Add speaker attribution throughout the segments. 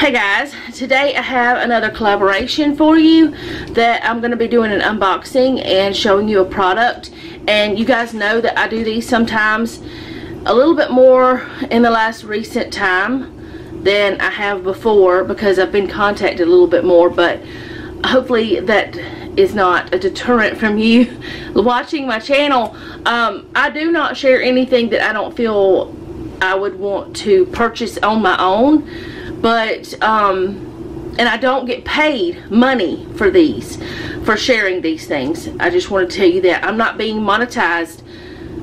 Speaker 1: Hey guys, today I have another collaboration for you that I'm going to be doing an unboxing and showing you a product. And you guys know that I do these sometimes a little bit more in the last recent time than I have before because I've been contacted a little bit more, but hopefully that is not a deterrent from you watching my channel. I do not share anything that I don't feel I would want to purchase on my own. But and I don't get paid money for sharing these things. I just want to tell you that I'm not being monetized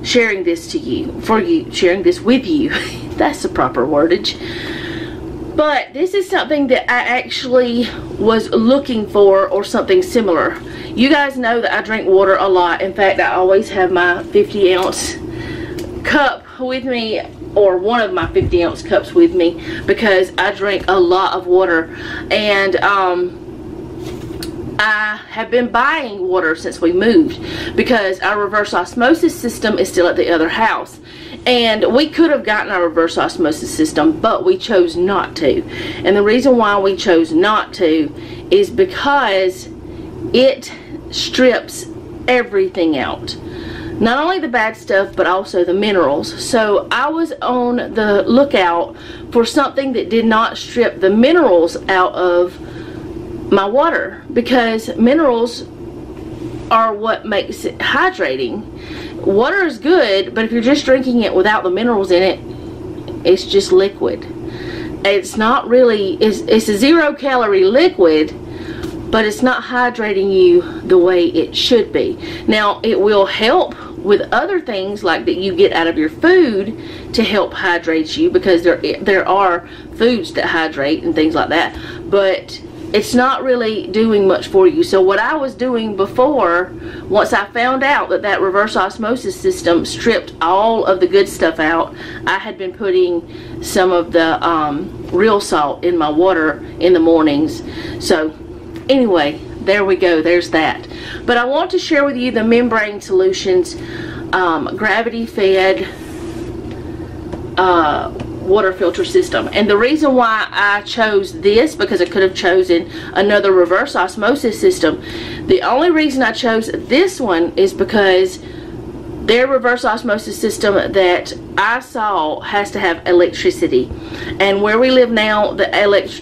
Speaker 1: sharing this sharing this with you. That's the proper wordage. But this is something that I actually was looking for, or something similar. You guys know that I drink water a lot. In fact, I always have my 50-ounce cup with me, or one of my 50-ounce cups with me, because I drink a lot of water. And I have been buying water since we moved because our reverse osmosis system is still at the other house. And we could have gotten our reverse osmosis system, but we chose not to. And the reason why we chose not to is because it strips everything out. Not only the bad stuff, but also the minerals. So I was on the lookout for something that did not strip the minerals out of my water, because minerals are what makes it hydrating. Water is good, but if you're just drinking it without the minerals in it, it's just liquid. It's not really, it's a 0-calorie liquid, but it's not hydrating you the way it should be. Now, it will help with other things like that you get out of your food to help hydrate you, because there are foods that hydrate and things like that, but it's not really doing much for you. So what I was doing before, once I found out that that reverse osmosis system stripped all of the good stuff out, I had been putting some of the real salt in my water in the mornings. So anyway, there we go, there's that. But I want to share with you the Membrane Solutions gravity fed water filter system. And the reason why I chose this, because I could have chosen another reverse osmosis system, the only reason I chose this one is because their reverse osmosis system that I saw has to have electricity. And where we live now, the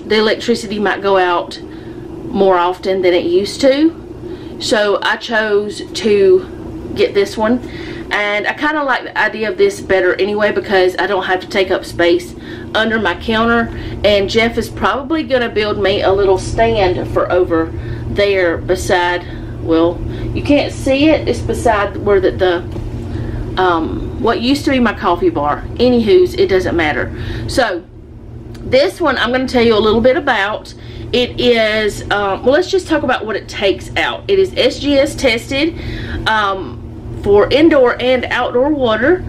Speaker 1: electricity might go out more often than it used to. So I chose to get this one. And I kind of like the idea of this better anyway, because I don't have to take up space under my counter. And Jeff is probably going to build me a little stand for over there beside, well, you can't see it, it's beside where what used to be my coffee bar. Anywho's, it doesn't matter. So this one I'm going to tell you a little bit about. It is, well, let's just talk about what it takes out. It is SGS tested for indoor and outdoor water.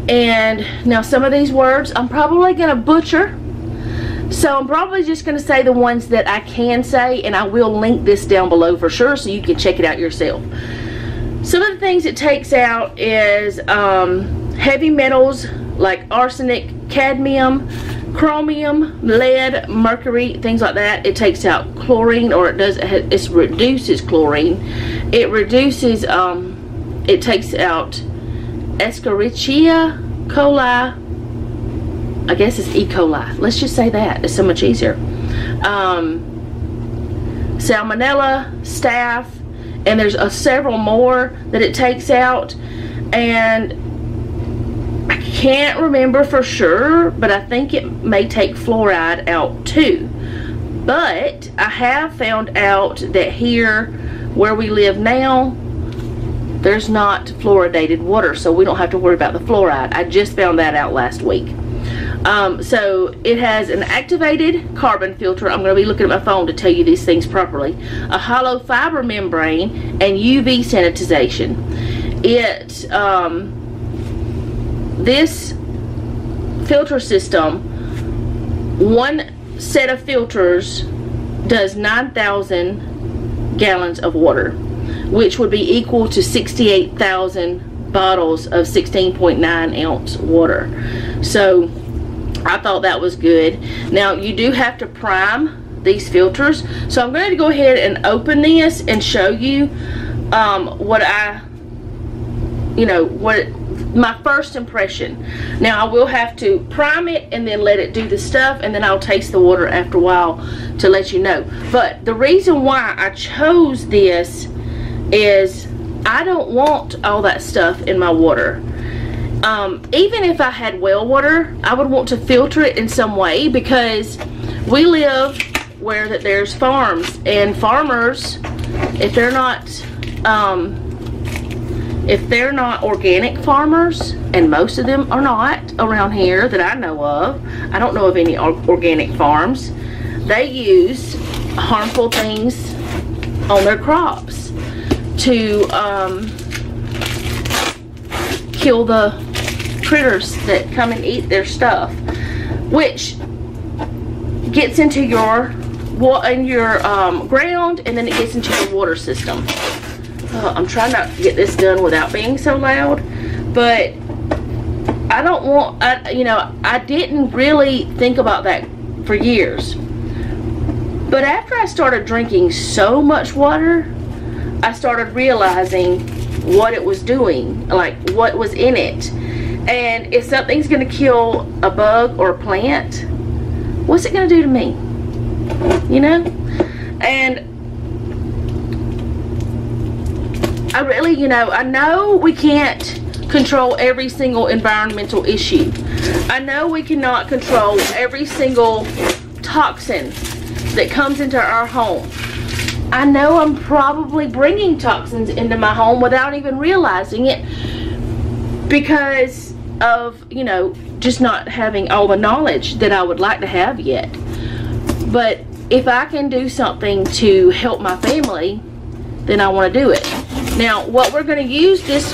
Speaker 1: And now some of these words I'm probably going to butcher, so I'm probably just going to say the ones that I can say, and I will link this down below for sure so you can check it out yourself. Some of the things it takes out is heavy metals like arsenic, cadmium, chromium, lead, mercury, things like that. It takes out chlorine, or it reduces chlorine. It reduces it takes out Escherichia coli. I guess it's E. coli. Let's just say that. It's so much easier. Salmonella, staph, and there's several more that it takes out. And I can't remember for sure, but I think it may take fluoride out too. But I have found out that here where we live now, there's not fluoridated water, so we don't have to worry about the fluoride. I just found that out last week. So it has an activated carbon filter. I'm going to be looking at my phone to tell you these things properly. A hollow fiber membrane and UV sanitization. This filter system, one set of filters does 9,000 gallons of water, which would be equal to 68,000 bottles of 16.9 ounce water. So I thought that was good. Now you do have to prime these filters, so I'm going to go ahead and open this and show you what my first impression. Now I will have to prime it and then let it do the stuff, and then I'll taste the water after a while to let you know. But the reason why I chose this is I don't want all that stuff in my water. Even if I had well water, I would want to filter it in some way, because we live where there's farms, and farmers, if they're not organic farmers, and most of them are not around here that I know of. I don't know of any organic farms. They use harmful things on their crops to kill the critters that come and eat their stuff, which gets into your ground, and then it gets into your water system. I'm trying not to get this done without being so loud, but I don't want, I didn't really think about that for years. But after I started drinking so much water, I started realizing what it was doing, like what was in it. And if something's going to kill a bug or a plant, what's it going to do to me? You know? And I really, I know we can't control every single environmental issue. I know we cannot control every single toxin that comes into our home. I know I'm probably bringing toxins into my home without even realizing it, because of, just not having all the knowledge that I would like to have yet. But if I can do something to help my family, then I want to do it. Now, what we're going to use this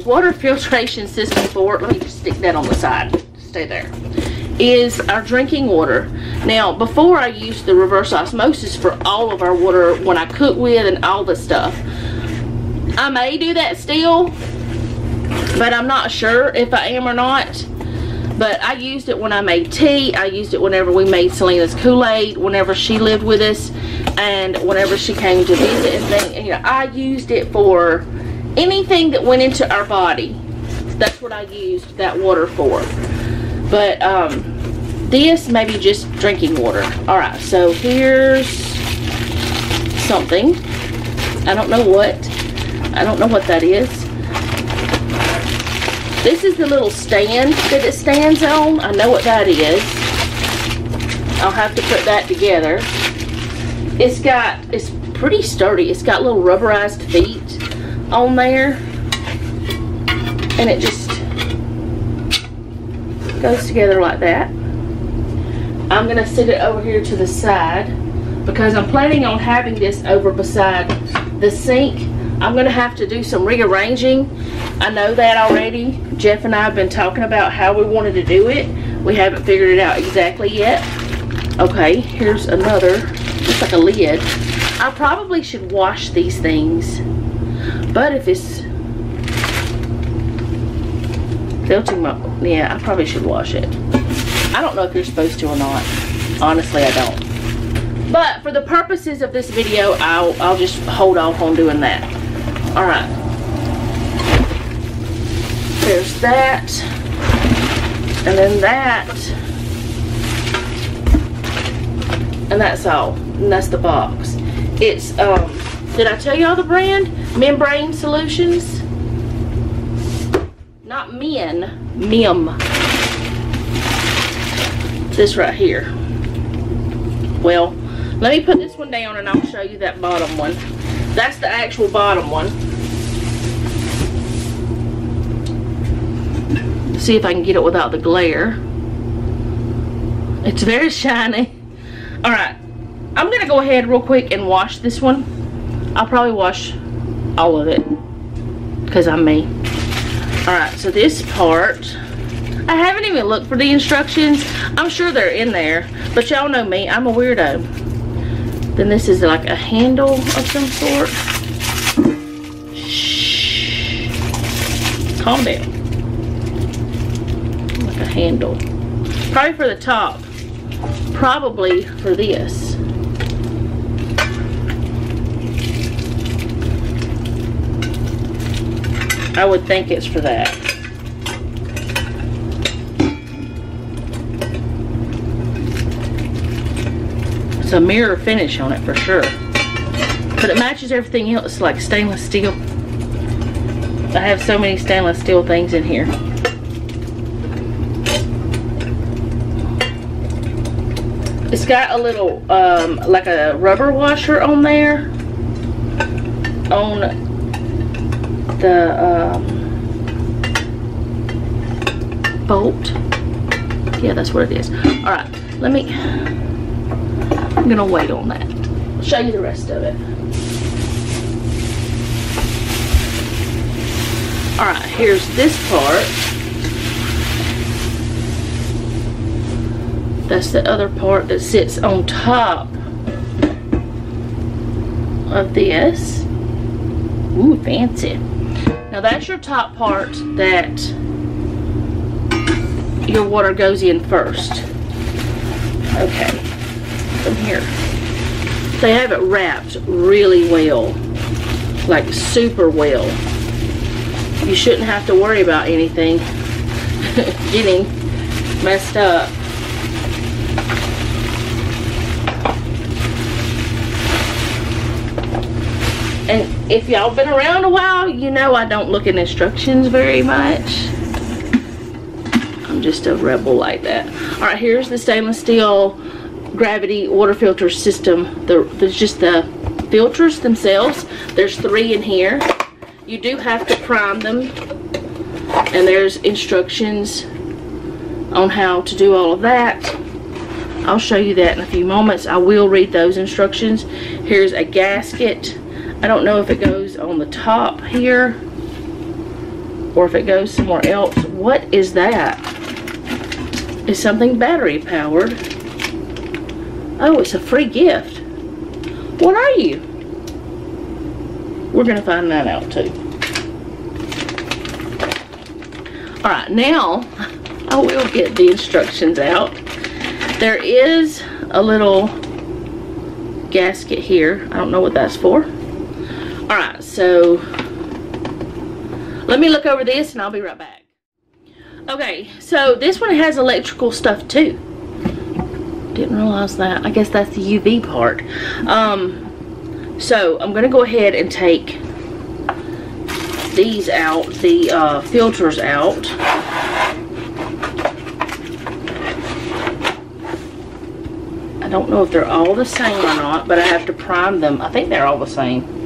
Speaker 1: water filtration system for, let me just stick that on the side, stay there, is our drinking water. Now, before I used the reverse osmosis for all of our water when I cook with and all the stuff. I may do that still, but I'm not sure if I am or not. But I used it when I made tea. I used it whenever we made Selena's Kool-Aid, whenever she lived with us, and whenever she came to visit and things. I used it for anything that went into our body. That's what I used that water for. But this may be just drinking water. Alright, so here's something. I don't know what that is. This is the little stand that it stands on. I know what that is. I'll have to put that together. It's pretty sturdy. It's got little rubberized feet on there. And it just goes together like that. I'm going to sit it over here to the side, because I'm planning on having this over beside the sink. I'm going to have to do some rearranging. I know that already. Jeff and I have been talking about how we wanted to do it. We haven't figured it out exactly yet. Okay, here's another, looks like a lid. I probably should wash these things, but if it's filtering yeah, I probably should wash it. I don't know if you're supposed to or not. Honestly, I don't. But for the purposes of this video, I'll just hold off on doing that. Alright. There's that. And then that. And that's all. And that's the box. It's, did I tell y'all the brand? Membrane Solutions. Not men. Mem. This right here. Well, let me put this one down and I'll show you that bottom one. That's the actual bottom one. See if I can get it without the glare. It's very shiny. Alright, I'm going to go ahead real quick and wash this one. I'll probably wash all of it, because I'm me. Alright, so this part, I haven't even looked for the instructions. I'm sure they're in there, but y'all know me, I'm a weirdo. Then this is like a handle of some sort. Shh. Calm down. a handle. Probably for the top. Probably for this. I would think it's for that. It's a mirror finish on it for sure. But it matches everything else, like stainless steel. I have so many stainless steel things in here. It's got a little, like a rubber washer on there. On the bolt. Yeah, that's what it is. Alright, I'm gonna wait on that. I'll show you the rest of it. Alright, here's this part. That's the other part that sits on top of this. Ooh, fancy. Now that's your top part that your water goes in first. Okay, from here. They have it wrapped really well, like super well. You shouldn't have to worry about anything getting messed up. And if y'all been around a while, you know I don't look at instructions very much. I'm just a rebel like that. Alright, here's the stainless steel gravity water filter system. There's just the filters themselves. There's 3 in here. You do have to prime them. And there's instructions on how to do all of that. I'll show you that in a few moments. I will read those instructions. Here's a gasket. I don't know if it goes on the top here or if it goes somewhere else. What is that? Is something battery powered? Oh, it's a free gift. What are you? We're gonna find that out too. Alright, now I will get the instructions out. There is a little gasket here. I don't know what that's for. Alright, so let me look over this and I'll be right back. Okay, so this one has electrical stuff too. Didn't realize that. I guess that's the UV part. So I'm going to go ahead and take these out, the filters out. I don't know if they're all the same or not, but I have to prime them. I think they're all the same.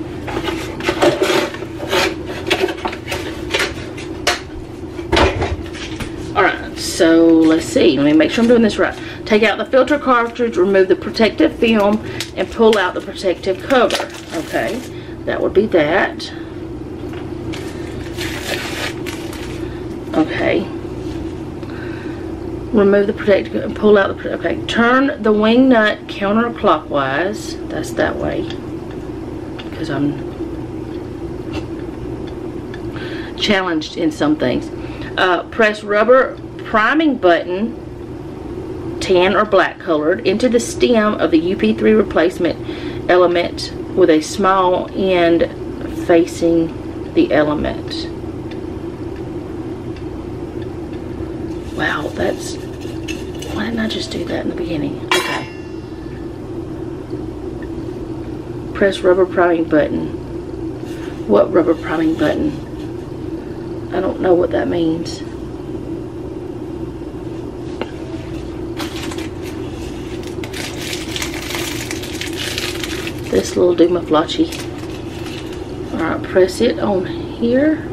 Speaker 1: Alright, so let's see. Let me make sure I'm doing this right. Take out the filter cartridge, remove the protective film, and pull out the protective cover. Okay, that would be that. Okay. Remove the protective and pull out the, okay. Turn the wing nut counterclockwise. That's that way. Because I'm challenged in some things. Press rubber priming button, tan or black colored, into the stem of the UP3 replacement element with a small end facing the element. Wow, that's, why didn't I just do that in the beginning? Okay. Press rubber priming button. What rubber priming button? I don't know what that means. This little doomaflachi. Alright, press it on here.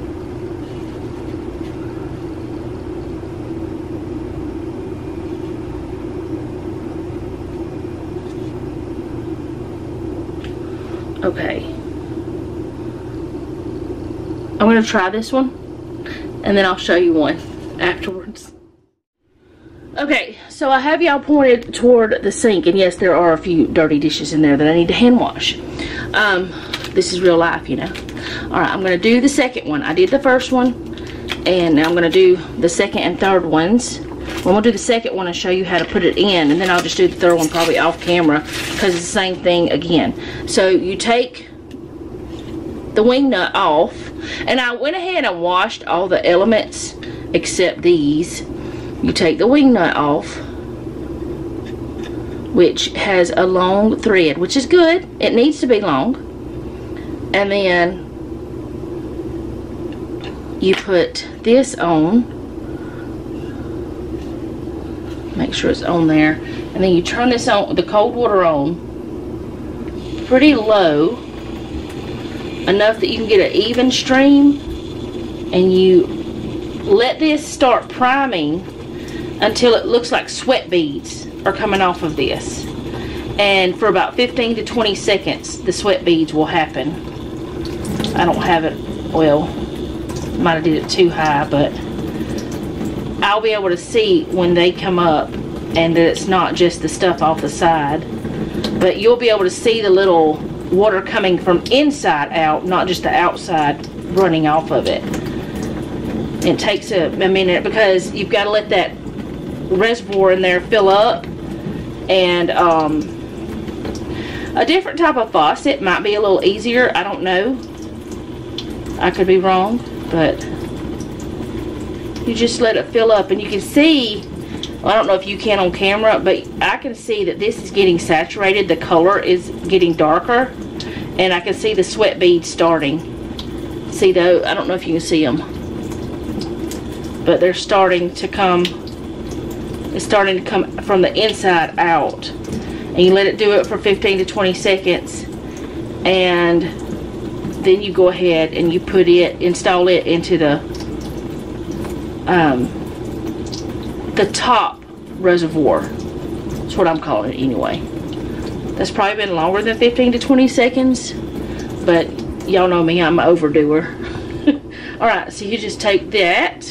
Speaker 1: Okay. I'm going to try this one and then I'll show you one afterwards. Okay, so I have y'all pointed toward the sink, and yes, there are a few dirty dishes in there that I need to hand wash. This is real life, you know. Alright, I'm going to do the second one. I did the first one, and now I'm going to do the second and third ones. Well, we'll do the second one and show you how to put it in, and then I'll just do the third one probably off camera because it's the same thing again. So you take the wing nut off, and I went ahead and washed all the elements except these. You take the wing nut off, which has a long thread, which is good. It needs to be long. And then you put this on. Make sure it's on there. And then you turn this on, the cold water on, pretty low, enough that you can get an even stream. And you let this start priming until it looks like sweat beads are coming off of this. And for about 15 to 20 seconds, the sweat beads will happen. I don't have it, well, might have did it too high, but I'll be able to see when they come up and that it's not just the stuff off the side. But you'll be able to see the little water coming from inside out, not just the outside running off of it. It takes a minute because you've got to let that reservoir in there fill up. And a different type of faucet might be a little easier. I don't know. I could be wrong, but you just let it fill up, and you can see, well, I don't know if you can on camera, but I can see that this is getting saturated. The color is getting darker, and I can see the sweat beads starting. See though, I don't know if you can see them, but they're starting to come. It's starting to come from the inside out. And you let it do it for 15 to 20 seconds, and then you go ahead and you put it, install it into the top reservoir. That's what I'm calling it anyway. That's probably been longer than 15 to 20 seconds, but y'all know me, I'm an overdoer. Alright, so you just take that,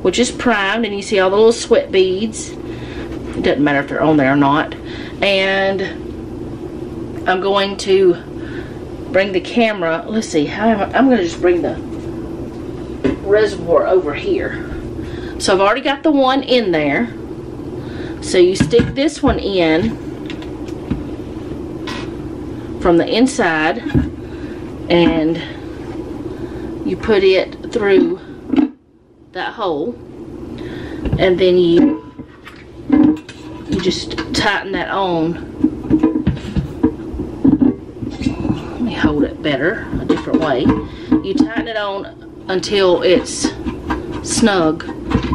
Speaker 1: which is primed, and you see all the little sweat beads. It doesn't matter if they're on there or not. And I'm going to bring the camera, let's see, I'm going to just bring the reservoir over here. So I've already got the one in there. So you stick this one in from the inside, and you put it through that hole, and then you just tighten that on. Let me hold it better, a different way. You tighten it on until it's snug.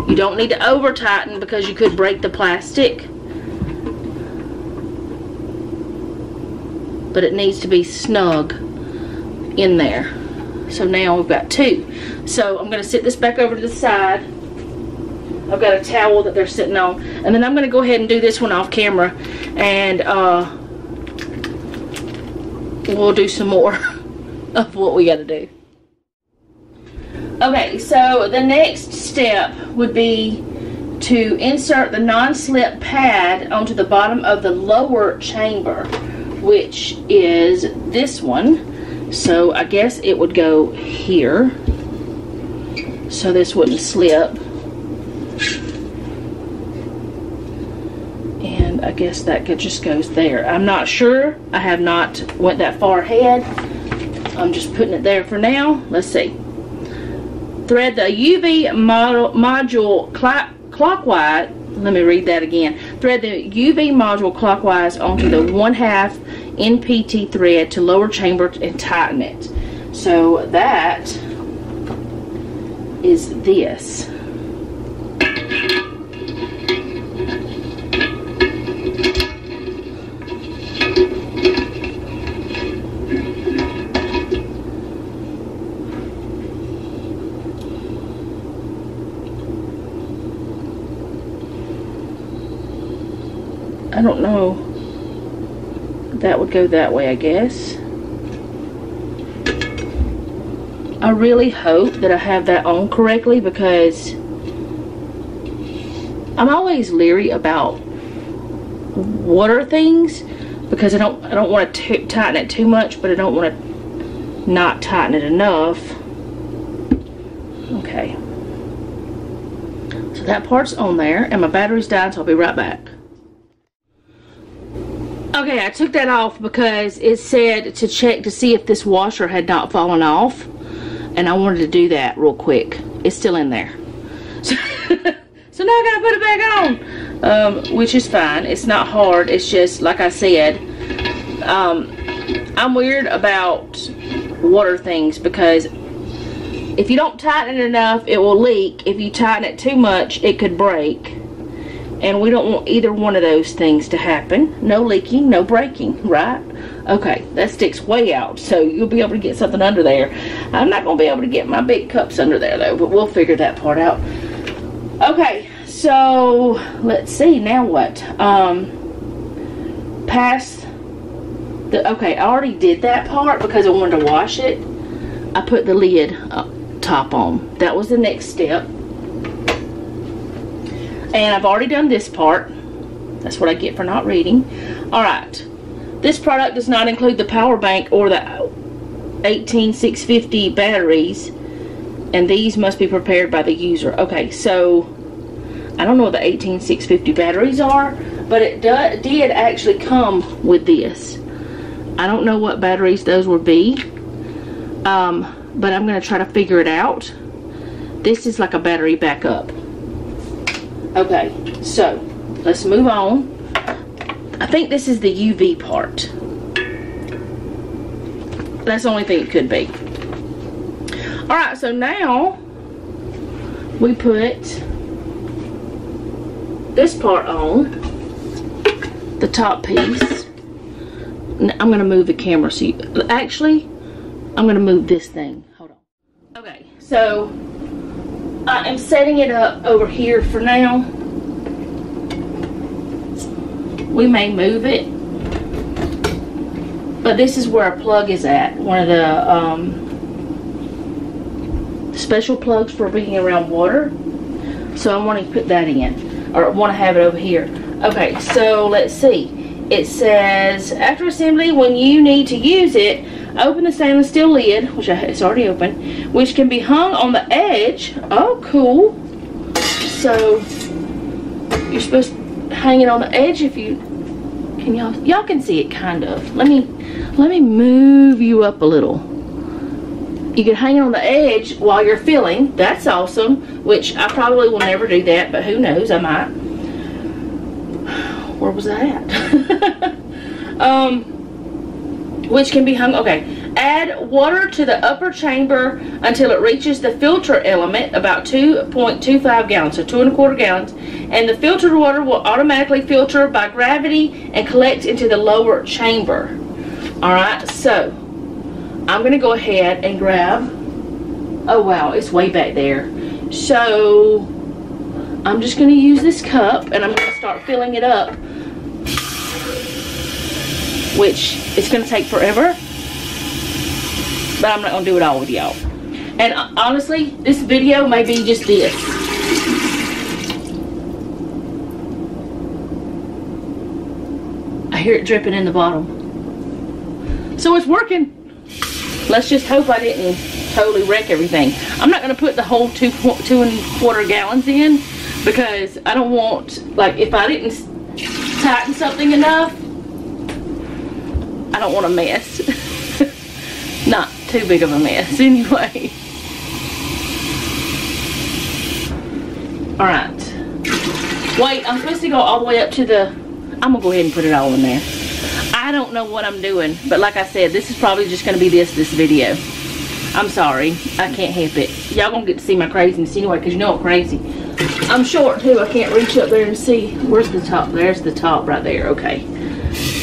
Speaker 1: You don't need to over tighten because you could break the plastic, but it needs to be snug in there. So now we've got two. So I'm going to sit this back over to the side. I've got a towel that they're sitting on, and then I'm going to go ahead and do this one off camera, and we'll do some more of what we got to do. Okay, so the next step would be to insert the non-slip pad onto the bottom of the lower chamber, which is this one. So I guess it would go here, so this wouldn't slip. And I guess that just goes there. I'm not sure. I have not went that far ahead. I'm just putting it there for now. Let's see. Thread the UV module clockwise. Let me read that again. Thread the UV module clockwise onto the 1/2 NPT thread to lower chamber and tighten it. So that is this. I don't know. That would go that way, I guess. I really hope that I have that on correctly, because I'm always leery about water things, because I don't want to tighten it too much, but I don't want to not tighten it enough. Okay. So that part's on there, and my battery's dying, so I'll be right back. Okay, I took that off because it said to check to see if this washer had not fallen off, and I wanted to do that real quick. It's still in there. So now I gotta put it back on, which is fine. It's not hard. It's just, like I said, I'm weird about water things because if you don't tighten it enough, it will leak. If you tighten it too much, it could break. And we don't want either one of those things to happen. No leaking, no breaking, right? Okay, that sticks way out, so you'll be able to get something under there. I'm not going to be able to get my big cups under there, though, but we'll figure that part out. Okay, so let's see, now what? Okay, I already did that part because I wanted to wash it. I put the lid top on. That was the next step. And I've already done this part. That's what I get for not reading. Alright. This product does not include the power bank or the 18650 batteries. And these must be prepared by the user. Okay, so I don't know what the 18650 batteries are, but it did actually come with this. I don't know what batteries those would be, but I'm going to try to figure it out. This is like a battery backup. Okay, so let's move on. I think this is the UV part. That's the only thing it could be. Alright, so now we put this part on, the top piece. I'm going to move the camera so you, actually, I'm going to move this thing. Hold on. Okay, so I am setting it up over here for now. We may move it, but this is where our plug is at. One of the special plugs for being around water. So I want to put that in, or I want to have it over here. Okay, so let's see. It says, after assembly, when you need to use it, open the stainless steel lid, which it's already open, which can be hung on the edge. Oh, cool. So, you're supposed to hang it on the edge if you, can y'all can see it kind of. Let me move you up a little. You can hang it on the edge while you're filling. That's awesome, which I probably will never do that, but who knows, I might. Where was that at? Which can be hung, okay. Add water to the upper chamber until it reaches the filter element, about 2.25 gallons, so 2 1/4 gallons. And the filtered water will automatically filter by gravity and collect into the lower chamber. Alright, so I'm going to go ahead and grab, oh wow, it's way back there. So I'm just going to use this cup and I'm going to start filling it up, which is going to take forever, but I'm not going to do it all with y'all. And honestly, this video may be just this. I hear it dripping in the bottom. So it's working. Let's just hope I didn't totally wreck everything. I'm not going to put the whole 2 1/4 gallons in because I don't want, like, if I didn't tighten something enough, I don't want a mess. Not too big of a mess anyway. Alright. Wait, I'm supposed to go all the way up to the, I'm going to go ahead and put it all in there. I don't know what I'm doing, but like I said, this is probably just going to be this video. I'm sorry. I can't help it. Y'all going to get to see my craziness anyway, because you know I'm crazy. I'm short too. I can't reach up there and see. Where's the top? There's the top right there. Okay.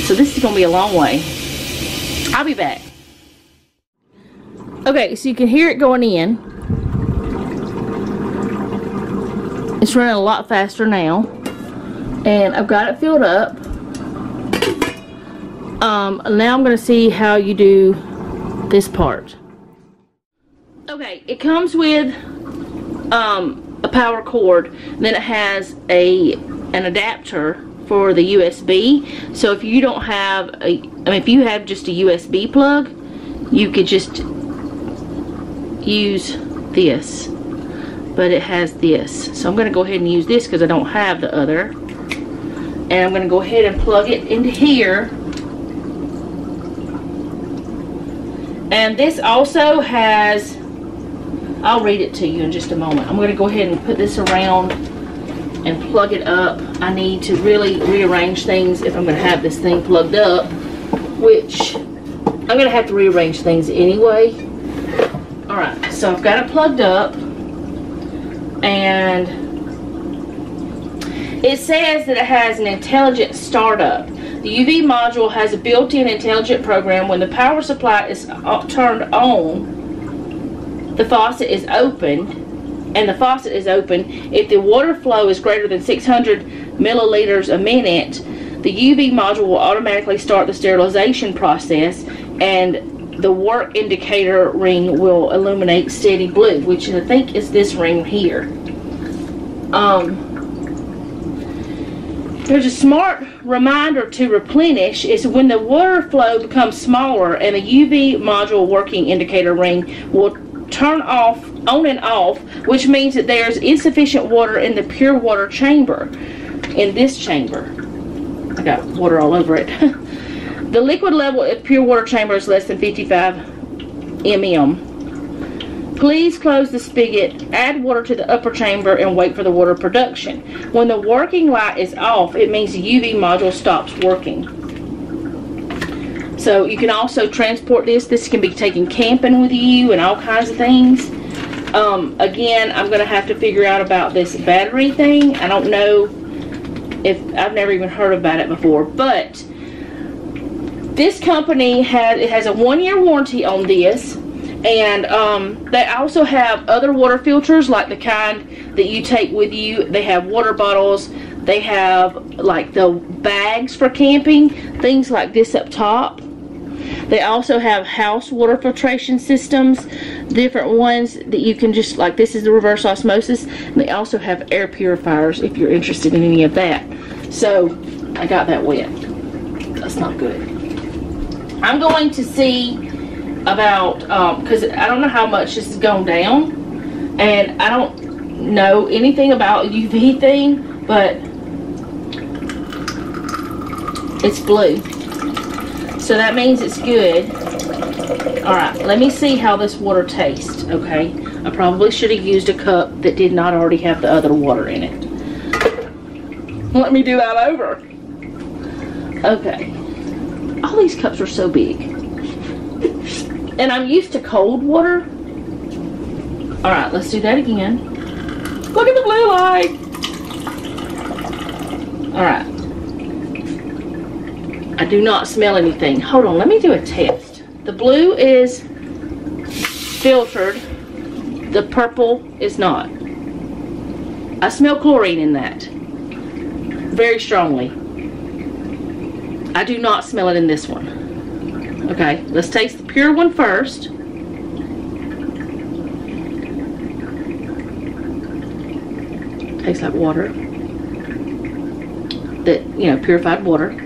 Speaker 1: So this is going to be a long way. I'll be back. Okay, so you can hear it going in. It's running a lot faster now. And I've got it filled up. Now I'm going to see how you do this part. Okay, it comes with a power cord. Then it has an adapter for the USB. So if you don't have if you have just a USB plug, you could just use this. but it has this. So I'm going to go ahead and use this because I don't have the other. And I'm going to go ahead and plug it into here. And this also has, I'll read it to you in just a moment. I'm going to go ahead and put this around and plug it up. I need to really rearrange things if I'm going to have this thing plugged up, which I'm going to have to rearrange things anyway. Alright, so I've got it plugged up, and it says that it has an intelligent startup. The UV module has a built-in intelligent program. When the power supply is turned on, the faucet is opened, and the faucet is open. If the water flow is greater than 600 milliliters a minute, the UV module will automatically start the sterilization process, and the work indicator ring will illuminate steady blue, which I think is this ring here. There's a smart reminder to replenish. Is when the water flow becomes smaller, and the UV module working indicator ring will turn off, on and off, which means that there's insufficient water in the pure water chamber. In this chamber, I got water all over it. The liquid level of pure water chamber is less than 55 mm. Please close the spigot, add water to the upper chamber, and wait for the water production. When the working light is off, it means the UV module stops working. So you can also transport this. This can be taken camping with you and all kinds of things. Again, I'm going to have to figure out about this battery thing. I don't know if I've never even heard about it before, but this company has a 1-year warranty on this, and they also have other water filters like the kind that you take with you. They have water bottles. They have like the bags for camping, things like this up top. They also have house water filtration systems, different ones that you can just, like this is the reverse osmosis, and they also have air purifiers if you're interested in any of that. So I got that wet. That's not good. I'm going to see about, because I don't know how much this has gone down, and I don't know anything about UV thing, but it's blue. So that means it's good. Alright, let me see how this water tastes, okay? I probably should have used a cup that did not already have the other water in it. Let me do that over. Okay. All these cups are so big. And I'm used to cold water. Alright, let's do that again. Look at the blue light. Alright. I do not smell anything. Hold on, let me do a test. The blue is filtered. The purple is not. I smell chlorine in that. Very strongly. I do not smell it in this one. Okay, let's taste the pure one first. Tastes like water. That, you know, purified water.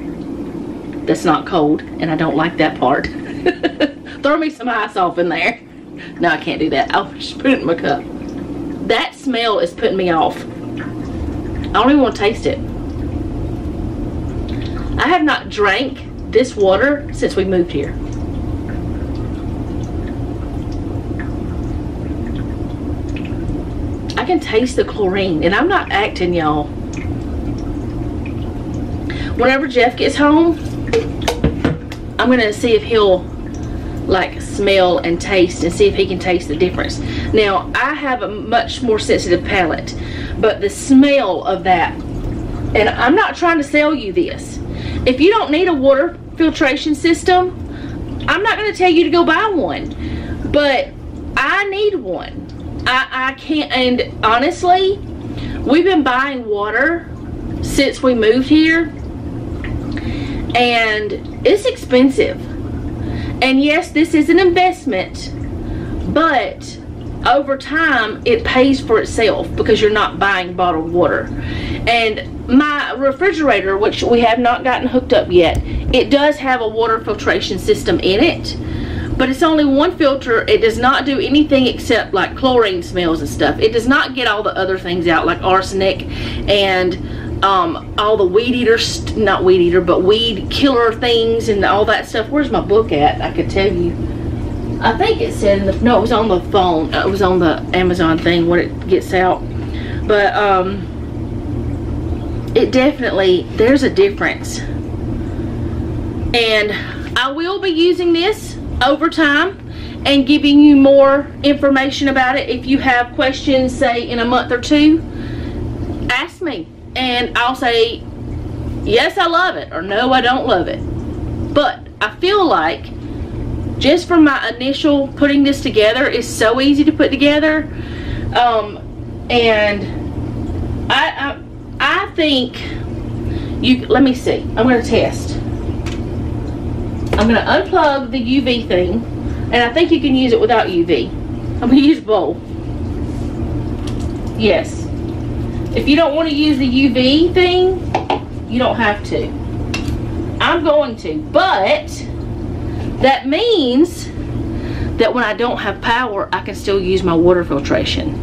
Speaker 1: That's not cold, and I don't like that part. Throw me some ice off in there. No, I can't do that. I'll just put it in my cup. That smell is putting me off. I don't even want to taste it. I have not drank this water since we moved here. I can taste the chlorine, and I'm not acting, y'all. Whenever Jeff gets home, I'm gonna see if he'll like smell and taste and see if he can taste the difference. Now, I have a much more sensitive palate, but the smell of that, and I'm not trying to sell you this. If you don't need a water filtration system, I'm not going to tell you to go buy one, but I need one. I can't, and honestly, we've been buying water since we moved here, and it's expensive. And yes, this is an investment, but over time it pays for itself because you're not buying bottled water. And my refrigerator, which we have not gotten hooked up yet, it does have a water filtration system in it, but it's only one filter. It does not do anything except like chlorine smells and stuff. It does not get all the other things out, like arsenic and all the weed killer things and all that stuff. Where's my book at? I could tell you. I think it said in the, no, it was on the phone. It was on the Amazon thing what it gets out. But it definitely, there's a difference. And I will be using this over time and giving you more information about it. If you have questions, say in a month or two, ask me and I'll say yes, I love it, or no, I don't love it. But I feel like just from my initial putting this together, it's so easy to put together, and I think you, let me see, I'm going to test. I'm going to unplug the UV thing, and I think you can use it without UV. I'm going to use both. Yes. If you don't want to use the UV thing, you don't have to. I'm going to, but that means that when I don't have power, I can still use my water filtration.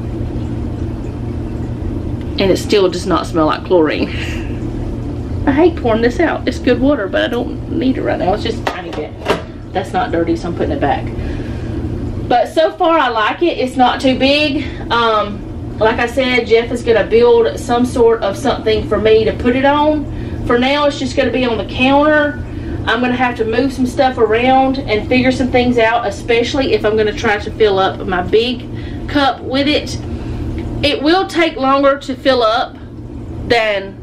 Speaker 1: And it still does not smell like chlorine. I hate pouring this out. It's good water, but I don't need it right now. It's just a tiny bit. That's not dirty, so I'm putting it back. But so far, I like it. It's not too big. Like I said, Jeff is going to build some sort of something for me to put it on. For now, it's just going to be on the counter. I'm going to have to move some stuff around and figure some things out, especially if I'm going to try to fill up my big cup with it. It will take longer to fill up than,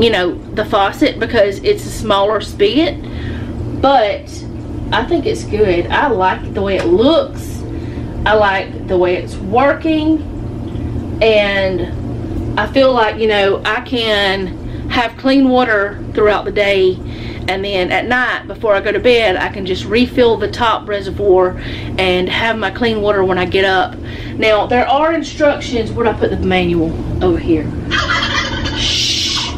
Speaker 1: you know, the faucet because it's a smaller spigot, but I think it's good. I like the way it looks. I like the way it's working, and I feel like, you know, I can have clean water throughout the day, and then at night before I go to bed I can just refill the top reservoir and have my clean water when I get up. Now there are instructions. Where did I put the manual? Over here. Shh.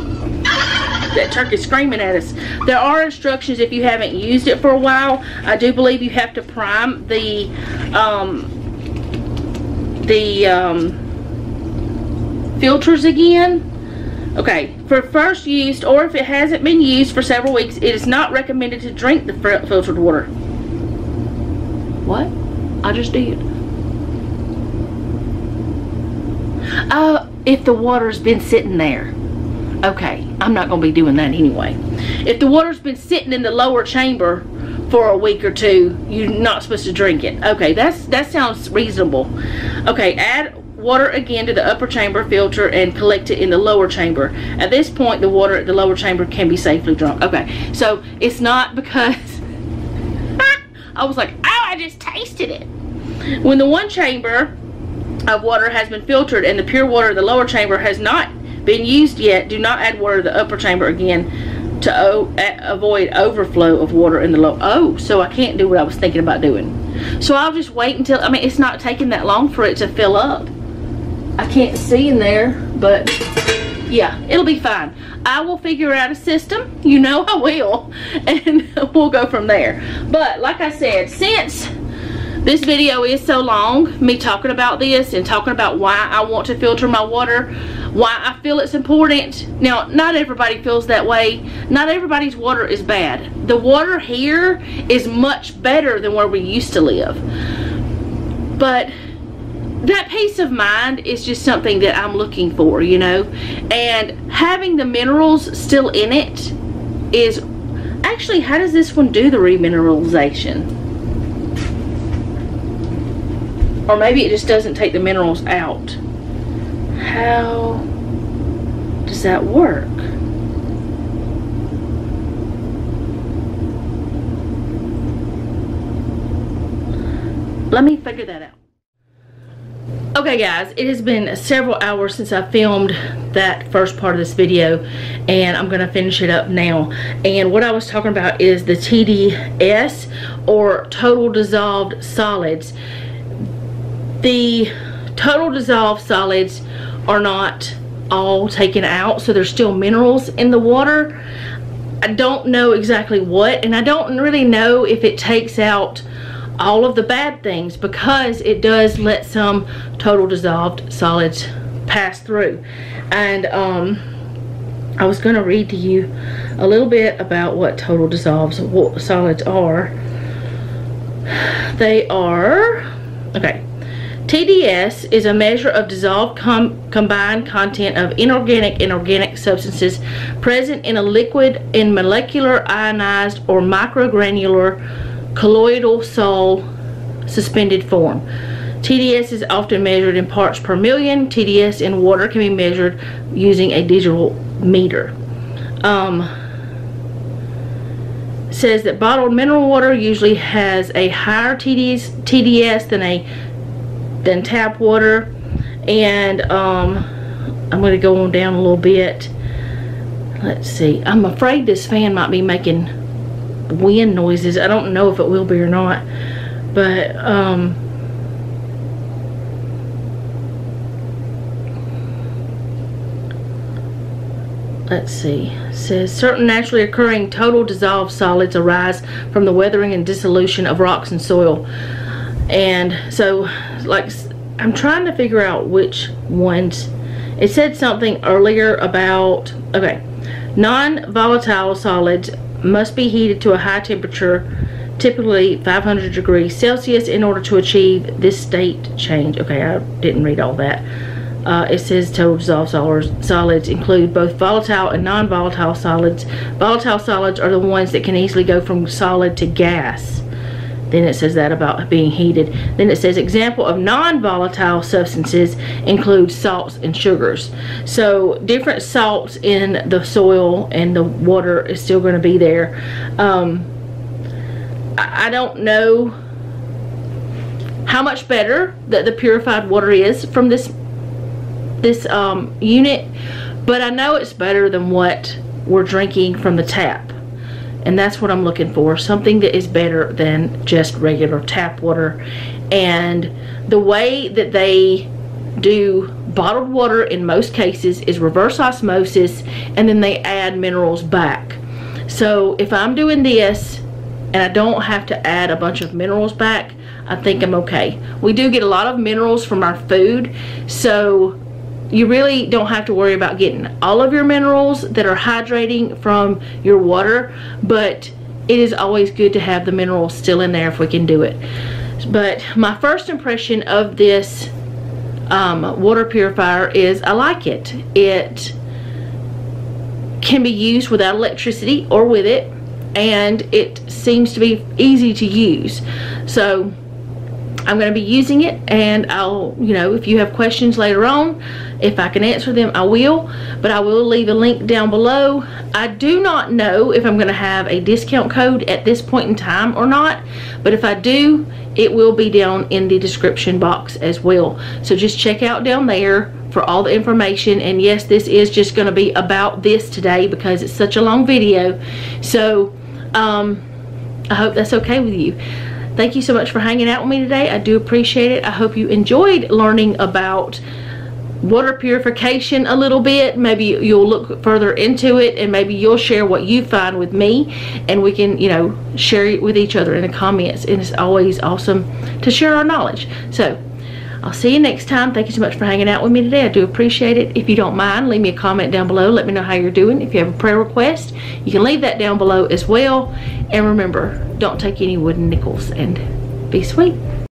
Speaker 1: That turkey's screaming at us. There are instructions if you haven't used it for a while. I do believe you have to prime the filters again. Okay, for first use, or if it hasn't been used for several weeks, it is not recommended to drink the filtered water. What? I just did. If the water's been sitting there. Okay, I'm not going to be doing that anyway. If the water's been sitting in the lower chamber for a week or two, you're not supposed to drink it. Okay, that sounds reasonable. Okay, add water again to the upper chamber filter and collect it in the lower chamber. At this point, the water at the lower chamber can be safely drunk. Okay, so it's not because I was like, oh, I just tasted it. When the one chamber of water has been filtered and the pure water of the lower chamber has not been used yet, do not add water to the upper chamber again to avoid overflow of water in the lower. Oh, so I can't do what I was thinking about doing. So I'll just wait until, I mean, it's not taking that long for it to fill up. I can't see in there, but yeah, it'll be fine. I will figure out a system, you know I will, and we'll go from there. But like I said, since this video is so long, me talking about this and talking about why I want to filter my water, why I feel it's important. Now, not everybody feels that way. Not everybody's water is bad. The water here is much better than where we used to live. But that peace of mind is just something that I'm looking for, you know. And having the minerals still in it is... Actually, how does this one do the remineralization? Or maybe it just doesn't take the minerals out. How does that work? Let me figure that out. Okay guys, it has been several hours since I filmed that first part of this video, and I'm going to finish it up now. And what I was talking about is the TDS, or total dissolved solids. The total dissolved solids are not all taken out, so there's still minerals in the water. I don't know exactly what, and I don't really know if it takes out all of the bad things, because it does let some total dissolved solids pass through. And I was going to read to you a little bit about what total dissolved solids are. They are, okay, TDS is a measure of dissolved combined content of inorganic and organic substances present in a liquid in molecular, ionized, or microgranular colloidal sol suspended form. TDS is often measured in parts per million. TDS in water can be measured using a digital meter. Says that bottled mineral water usually has a higher TDS than tap water. And I'm going to go on down a little bit. Let's see. I'm afraid this fan might be making wind noises. I don't know if it will be or not. But let's see. It says certain naturally occurring total dissolved solids arise from the weathering and dissolution of rocks and soil. And so, like, I'm trying to figure out which ones. It said something earlier about, okay, non-volatile solids must be heated to a high temperature, typically 500 degrees Celsius, in order to achieve this state change. Okay, I didn't read all that. It says total dissolved solids include both volatile and non-volatile solids. Volatile solids are the ones that can easily go from solid to gas. Then it says that about being heated. Then it says example of non-volatile substances include salts and sugars. So different salts in the soil and the water is still going to be there. I don't know how much better that the purified water is from this unit, but I know it's better than what we're drinking from the tap. And that's what I'm looking for, something that is better than just regular tap water. And the way that they do bottled water in most cases is reverse osmosis, and then they add minerals back. So if I'm doing this and I don't have to add a bunch of minerals back, I think I'm okay. We do get a lot of minerals from our food, so you really don't have to worry about getting all of your minerals that are hydrating from your water, but it is always good to have the minerals still in there if we can do it. But my first impression of this water purifier is I like it. It can be used without electricity or with it, and it seems to be easy to use. So I'm going to be using it, and I'll, you know, if you have questions later on, if I can answer them, I will. But I will leave a link down below. I do not know if I'm going to have a discount code at this point in time or not, but if I do, it will be down in the description box as well. So just check out down there for all the information. And yes, this is just going to be about this today because it's such a long video. So I hope that's okay with you. Thank you so much for hanging out with me today. I do appreciate it. I hope you enjoyed learning about water purification a little bit. Maybe you'll look further into it, and maybe you'll share what you find with me, and we can, you know, share it with each other in the comments. And it's always awesome to share our knowledge. So I'll see you next time. Thank you so much for hanging out with me today. I do appreciate it. If you don't mind, leave me a comment down below. Let me know how you're doing. If you have a prayer request, you can leave that down below as well. And remember, don't take any wooden nickels, and be sweet.